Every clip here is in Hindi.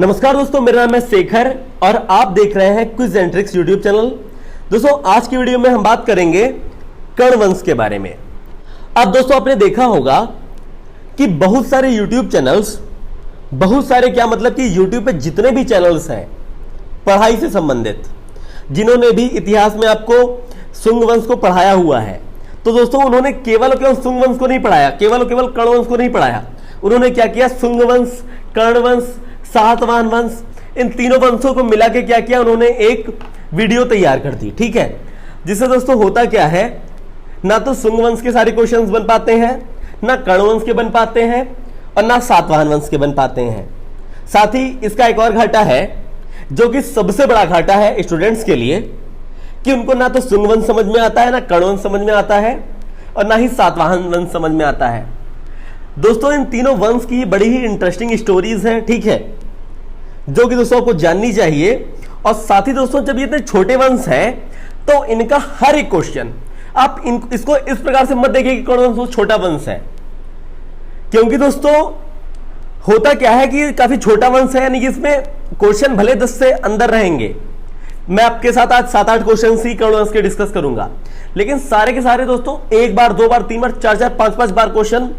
नमस्कार दोस्तों, मेरा नाम है शेखर और आप देख रहे हैं quiz and tricks YouTube channel. दोस्तों आज की वीडियो में हम बात करेंगे कर्ण वंश के बारे में। अब दोस्तों आपने देखा होगा कि बहुत सारे यूट्यूब चैनल्स, बहुत सारे क्या मतलब कि यूट्यूब पे जितने भी चैनल्स हैं पढ़ाई से संबंधित, जिन्होंने भी इतिहास में आपको शुंग वंश को पढ़ाया हुआ है, तो दोस्तों उन्होंने केवल शुंग वंश को नहीं पढ़ाया, केवल कर्ण वंश को नहीं पढ़ाया। उन्होंने क्या किया, शुंग वंश, कर्ण वंश, सातवाहन वंश, इन तीनों वंशों को मिला के क्या किया, उन्होंने एक वीडियो तैयार कर दी। ठीक है, जिससे दोस्तों होता क्या है, ना तो शुंग वंश के सारे क्वेश्चंस बन पाते हैं, ना कर्ण वंश के बन पाते हैं और ना सातवाहन वंश के बन पाते हैं। साथ ही इसका एक और घाटा है जो कि सबसे बड़ा घाटा है स्टूडेंट्स के लिए, कि उनको ना तो शुंग वंश समझ में आता है, ना कर्ण वंश समझ में आता है और ना ही सातवाहन वंश समझ में आता है। दोस्तों इन तीनों वंश की बड़ी ही इंटरेस्टिंग स्टोरीज हैं, ठीक है, जो कि दोस्तों आपको जाननी चाहिए। और साथ ही दोस्तों जब ये इतने छोटे वंश हैं तो इनका हर एक क्वेश्चन आप इसको इस प्रकार से मत देखिए कि कर्ण वंश छोटा वंश है, क्योंकि दोस्तों होता क्या है कि काफी छोटा वंश है, यानी कि इसमें क्वेश्चन भले 10 से अंदर रहेंगे। मैं आपके साथ आज 7-8 क्वेश्चन ही कर्ण वंश के डिस्कस करूंगा, लेकिन सारे के सारे दोस्तों 1 बार, 2 बार, 3 बार, 4-4, 5-5 बार क्वेश्चन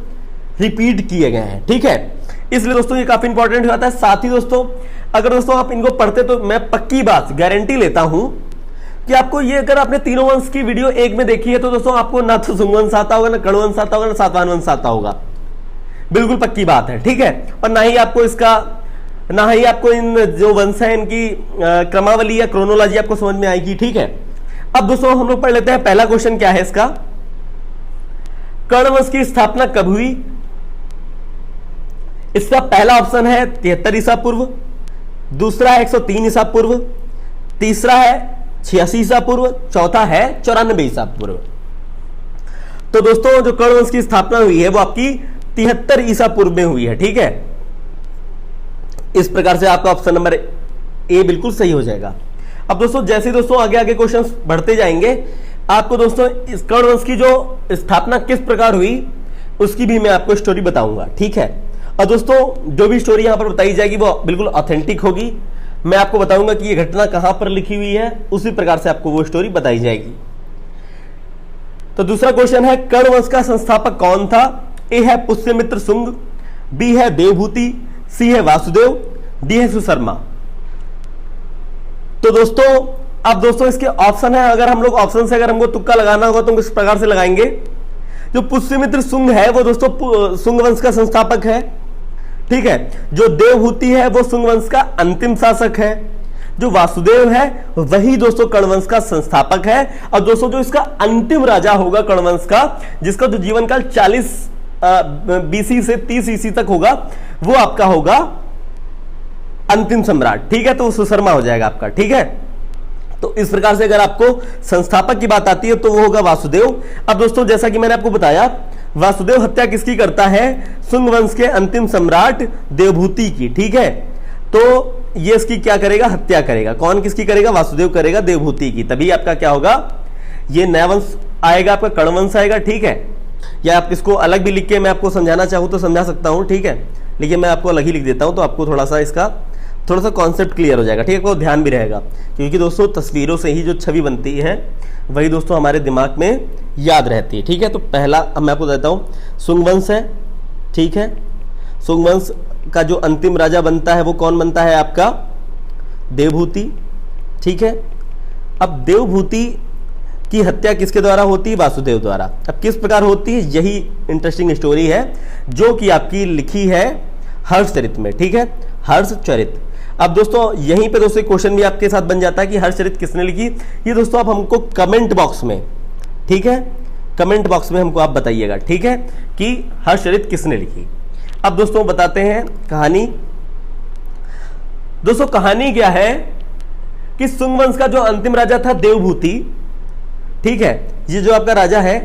रिपीट किए गए हैं। ठीक है, इसलिए दोस्तों ये काफी इंपॉर्टेंट हो जाता है। साथ ही दोस्तों अगर दोस्तों आप इनको पढ़ते तो मैं पक्की बात गारंटी लेता हूं कि आपको ये, अगर आपने तीनों वंश की वीडियो एक में देखी है तो दोस्तों आपको ना तो शुंग वंश आता होगा, ना कर्ण वंश आता होगा, ना सातवाहन वंश आता होगा। बिल्कुल पक्की बात है। ठीक है, और ना ही आपको इन जो वंश है इनकी क्रमावली या क्रोनोलॉजी आपको समझ में आएगी। ठीक है, अब दोस्तों हम लोग पढ़ लेते हैं। पहला क्वेश्चन क्या है इसका, कर्ण वंश की स्थापना कब हुई? इसका पहला ऑप्शन है 73 ईसा पूर्व, दूसरा है 103 ईसा पूर्व, तीसरा है 86 ईसा पूर्व, चौथा है 94 ईसा पूर्व। तो दोस्तों जो कर्ण वंश की स्थापना हुई है वो आपकी 73 ईसा पूर्व में हुई है। ठीक है, इस प्रकार से आपका ऑप्शन नंबर ए बिल्कुल सही हो जाएगा। अब दोस्तों जैसे दोस्तों आगे आगे क्वेश्चंस बढ़ते जाएंगे, आपको दोस्तों इस कर्ण वंश की जो स्थापना किस प्रकार हुई उसकी भी मैं आपको स्टोरी बताऊंगा। ठीक है, और दोस्तों जो भी स्टोरी यहां पर बताई जाएगी वो बिल्कुल ऑथेंटिक होगी। मैं आपको बताऊंगा कि ये घटना कहां पर लिखी हुई है, उसी प्रकार से आपको वो स्टोरी बताई जाएगी। तो दूसरा क्वेश्चन है, कर्ण वंश का संस्थापक कौन था? ए है पुष्यमित्र शुंग, बी है देवभूति, सी है वासुदेव, डी है सुशर्मा। तो दोस्तों अब दोस्तों इसके ऑप्शन है, अगर हम लोग ऑप्शन से अगर हमको तुक्का लगाना होगा तो हम इस प्रकार से लगाएंगे। जो पुष्यमित्र शुंग है वो दोस्तों शुंग वंश का संस्थापक है। ठीक है, जो देवहूति है वो शुंग वंश का अंतिम शासक है, जो वासुदेव है वही दोस्तों कर्ण वंश का संस्थापक है। और दोस्तों जो इसका अंतिम राजा होगा कर्ण वंश का, जिसका जो जीवन काल 40 BC से 30 ईसी तक होगा, वो आपका होगा अंतिम सम्राट। ठीक है, तो वो सुशर्मा हो जाएगा आपका। ठीक है, तो इस प्रकार से अगर आपको संस्थापक की बात आती है तो वो होगा वासुदेव। अब दोस्तों जैसा कि मैंने आपको बताया, वासुदेव हत्या किसकी करता है? शुंग वंश के अंतिम सम्राट देवभूति की। ठीक है, तो ये इसकी क्या करेगा? हत्या करेगा। कौन किसकी करेगा? वासुदेव करेगा, देवभूति की। तभी आपका क्या होगा, ये नया वंश आएगा, आपका कर्ण वंश आएगा। ठीक है, या आप इसको अलग भी लिख के मैं आपको समझाना चाहूं तो समझा सकता हूं। ठीक है, लेकिन मैं आपको अलग ही लिख देता हूं तो आपको थोड़ा सा कॉन्सेप्ट क्लियर हो जाएगा। ठीक है, आपको ध्यान भी रहेगा, क्योंकि दोस्तों तस्वीरों से ही जो छवि बनती है वही दोस्तों हमारे दिमाग में याद रहती है। ठीक है, तो पहला अब मैं आपको देता हूं, शुंग वंश है। ठीक है, शुंग वंश का जो अंतिम राजा बनता है वो कौन बनता है? आपका देवभूति। ठीक है, अब देवभूति की हत्या किसके द्वारा होती है? वासुदेव द्वारा। अब किस प्रकार होती है, यही इंटरेस्टिंग स्टोरी है जो कि आपकी लिखी है हर्षचरित में। ठीक है, हर्षचरित। अब दोस्तों यहीं पे दोस्तों क्वेश्चन भी आपके साथ बन जाता है कि हर्षचरित किसने लिखी? ये दोस्तों आप हमको कमेंट बॉक्स में, ठीक है, कमेंट बॉक्स में हमको आप बताइएगा। ठीक है, कि हर्षचरित किसने लिखी। अब दोस्तों बताते हैं कहानी। दोस्तों कहानी क्या है कि शुंग वंश का जो अंतिम राजा था देवभूति, ठीक है, ये जो आपका राजा है,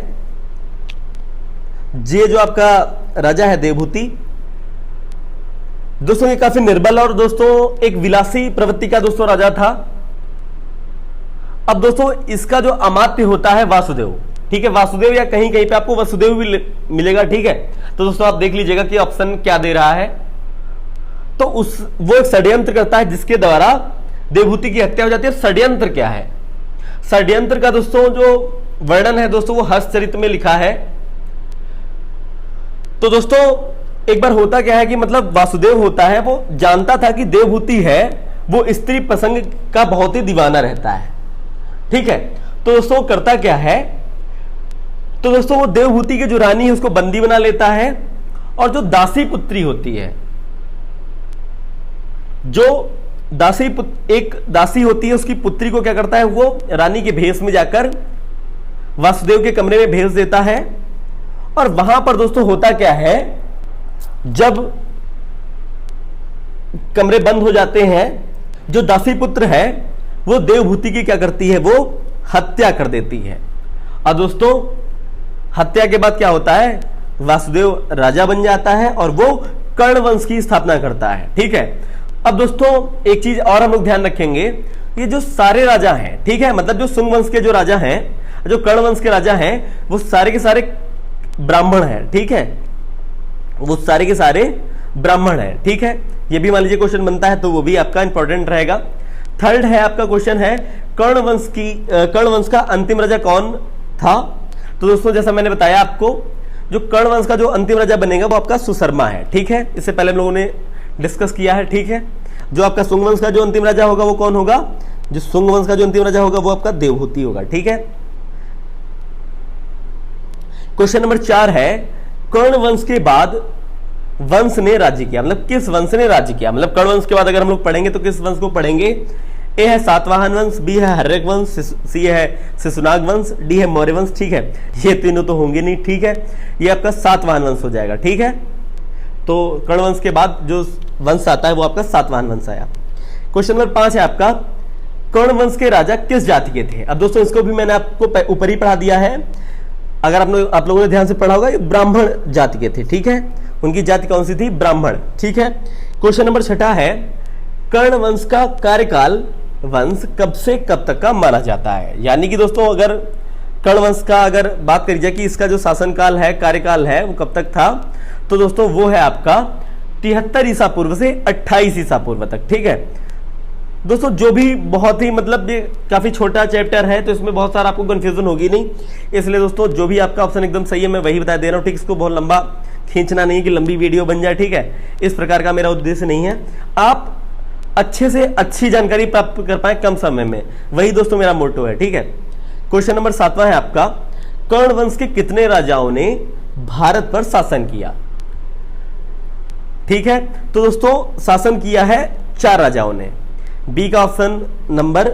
ये जो आपका राजा है देवभूति, दोस्तों ये काफी निर्बल और दोस्तों एक विलासी प्रवृत्ति का दोस्तों राजा था। अब दोस्तों इसका जो अमात्य होता है वासुदेव। ठीक है, वासुदेव या कहीं कहीं पे आपको वसुदेव भी मिलेगा। ठीक है, तो दोस्तों आप देख लीजिएगा कि ऑप्शन क्या दे रहा है। तो वो एक षड्यंत्र करता है जिसके द्वारा देवहूति की हत्या हो जाती है। षड्यंत्र क्या है? षड्यंत्र का दोस्तों जो वर्णन है दोस्तों वो हर्षचरित में लिखा है। तो दोस्तों एक बार होता क्या है कि मतलब वासुदेव होता है, वो जानता था कि देवहूति है वो स्त्री प्रसंग का बहुत ही दीवाना रहता है, ठीक है। तो दोस्तों करता क्या है, तो दोस्तों वो देवहूति की जो रानी है उसको बंदी बना लेता है, और जो दासी पुत्री होती है, जो एक दासी होती है उसकी पुत्री को क्या करता है, वो रानी के भेष में जाकर वासुदेव के कमरे में भेज देता है। और वहां पर दोस्तों होता क्या है, जब कमरे बंद हो जाते हैं, जो दासी पुत्र है वो देवहूति की क्या करती है, वो हत्या कर देती है। और दोस्तों हत्या के बाद क्या होता है, वासुदेव राजा बन जाता है और वो कर्ण वंश की स्थापना करता है, ठीक है। अब दोस्तों एक चीज और हम लोग ध्यान रखेंगे, ये जो सारे राजा हैं, ठीक है, मतलब जो शुंग वंश के जो राजा हैं, जो कर्ण वंश के राजा हैं, वो सारे के सारे ब्राह्मण हैं, ठीक है, वो सारे के सारे ब्राह्मण हैं, ठीक है। ये भी मान लीजिए क्वेश्चन बनता है तो वो भी आपका इंपॉर्टेंट रहेगा। थर्ड है आपका क्वेश्चन है, कर्ण वंश का अंतिम राजा कौन था? तो दोस्तों जैसा मैंने बताया आपको, जो कर्ण वंश का जो अंतिम राजा बनेगा वो आपका सुशर्मा है, ठीक है। इससे पहले हम लोगों ने डिस्कस किया है, ठीक है। जो आपका शुंग वंश का जो अंतिम राजा होगा वो कौन होगा? जो शुंग वंश का जो अंतिम राजा होगा वो आपका देवहूति होगा, ठीक है। क्वेश्चन नंबर 4 है, कर्ण वंश के बाद वंश ने राज्य किया, मतलब किस वंश ने राज्य किया? मतलब कर्ण वंश के बाद अगर हम लोग पढ़ेंगे तो किस वंश को पढ़ेंगे? ए है सातवाहन वंश, बी है हर्यक वंश, सी है शिशुनाग वंश, डी है मौर्य वंश, ठीक है। ये तीनों तो होंगे नहीं, ठीक है, ये आपका सातवाहन वंश हो जाएगा, ठीक है। तो कर्ण वंश के बाद जो वंश आता है वो आपका सातवाहन वंश आया। क्वेश्चन नंबर 5 है आपका, कर्ण वंश के राजा किस जाति के थे? अब दोस्तों इसको भी मैंने आपको ऊपर ही पढ़ा दिया है, अगर आप लोगों ने ध्यान से पढ़ा होगा, ब्राह्मण जाति के थे, ठीक है। उनकी जाति कौन सी थी? ब्राह्मण, ठीक है। क्वेश्चन नंबर 6 है, कर्ण वंश का कार्यकाल वंश कब से कब तक का माना जाता है? यानी कि दोस्तों अगर कर्ण वंश का अगर बात करी जाए कि इसका जो शासनकाल है, कार्यकाल है, वो कब तक था, तो दोस्तों वो है आपका 73 ईसा पूर्व से 28 ईसा पूर्व तक, ठीक है। दोस्तों जो भी बहुत ही मतलब ये काफी छोटा चैप्टर है तो इसमें बहुत सारा आपको कंफ्यूजन होगी नहीं, इसलिए दोस्तों जो भी आपका ऑप्शन एकदम सही है मैं वही बता दे रहा हूँ, ठीक। इसको बहुत लंबा खींचना नहीं कि लंबी वीडियो बन जाए, ठीक है, इस प्रकार का मेरा उद्देश्य नहीं है। आप अच्छे से अच्छी जानकारी प्राप्त कर पाए कम समय में, वही दोस्तों मेरा मोटो है, ठीक है। क्वेश्चन नंबर 7वां है आपका, कर्ण वंश के कितने राजाओं ने भारत पर शासन किया? ठीक है, तो दोस्तों शासन किया है 4 राजाओं ने। बी का ऑप्शन नंबर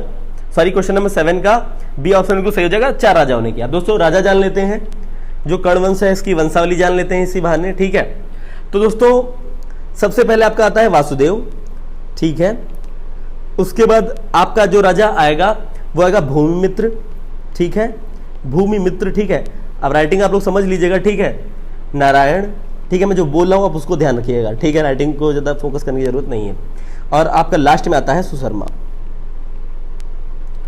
क्वेश्चन नंबर 7 का बी ऑप्शन बिल्कुल सही हो जाएगा, 4 राजाओं ने किया। दोस्तों राजा जान लेते हैं, जो कर्ण वंश है इसकी वंशावली जान लेते हैं इसी बहाने, ठीक है। तो दोस्तों सबसे पहले आपका आता है वासुदेव, ठीक है। उसके बाद आपका जो राजा आएगा वो आएगा भूमिमित्र, ठीक है, भूमिमित्र, ठीक है। अब राइटिंग आप लोग समझ लीजिएगा, ठीक है। नारायण, ठीक है, मैं जो बोल रहा हूं आप उसको ध्यान रखिएगा, ठीक है, राइटिंग को ज्यादा फोकस करने की जरूरत नहीं है। और आपका लास्ट में आता है सुशर्मा,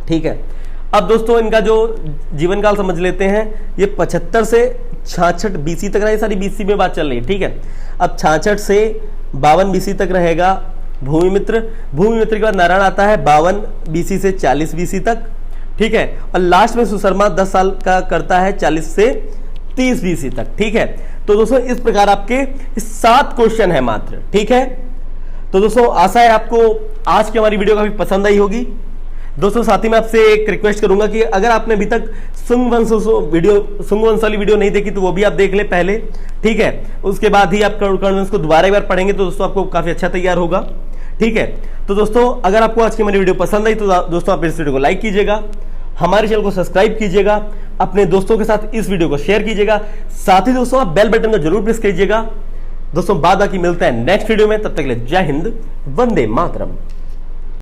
ठीक है। अब दोस्तों इनका जो जीवन काल समझ लेते हैं, ये 75 से 66 बीसी तक रहे, सारी बीसी में बात चल रही है, ठीक है। अब 66 से 52 बीसी तक रहेगा भूमिमित्र के बाद नारायण आता है 52 बीसी से 40 बीसी तक, ठीक है। और लास्ट में सुशर्मा 10 साल का करता है 40 से 30 बीसी तक, ठीक है। तो दोस्तों इस प्रकार आपके 7 क्वेश्चन है मात्र, ठीक है। तो दोस्तों आशा है आपको आज की हमारी वीडियो काफी पसंद आई होगी। दोस्तों साथ ही मैं आपसे एक रिक्वेस्ट करूंगा कि अगर आपने अभी तक शुंग वंश वाली वीडियो नहीं देखी तो वो भी आप देख ले पहले, ठीक है। उसके बाद ही आप कर्ण वंश को दोबारा एक बार पढ़ेंगे तो दोस्तों आपको काफी अच्छा तैयार होगा, ठीक है। तो दोस्तों अगर आपको आज की हमारी वीडियो पसंद आई तो दोस्तों आप इस वीडियो को लाइक कीजिएगा, हमारे चैनल को सब्सक्राइब कीजिएगा, अपने दोस्तों के साथ इस वीडियो को शेयर कीजिएगा, साथ ही दोस्तों आप बेल बटन को जरूर प्रेस कीजिएगा। दोस्तों बाद बाकी मिलते हैं नेक्स्ट वीडियो में, तब तक के लिए जय हिंद, वंदे मातरम।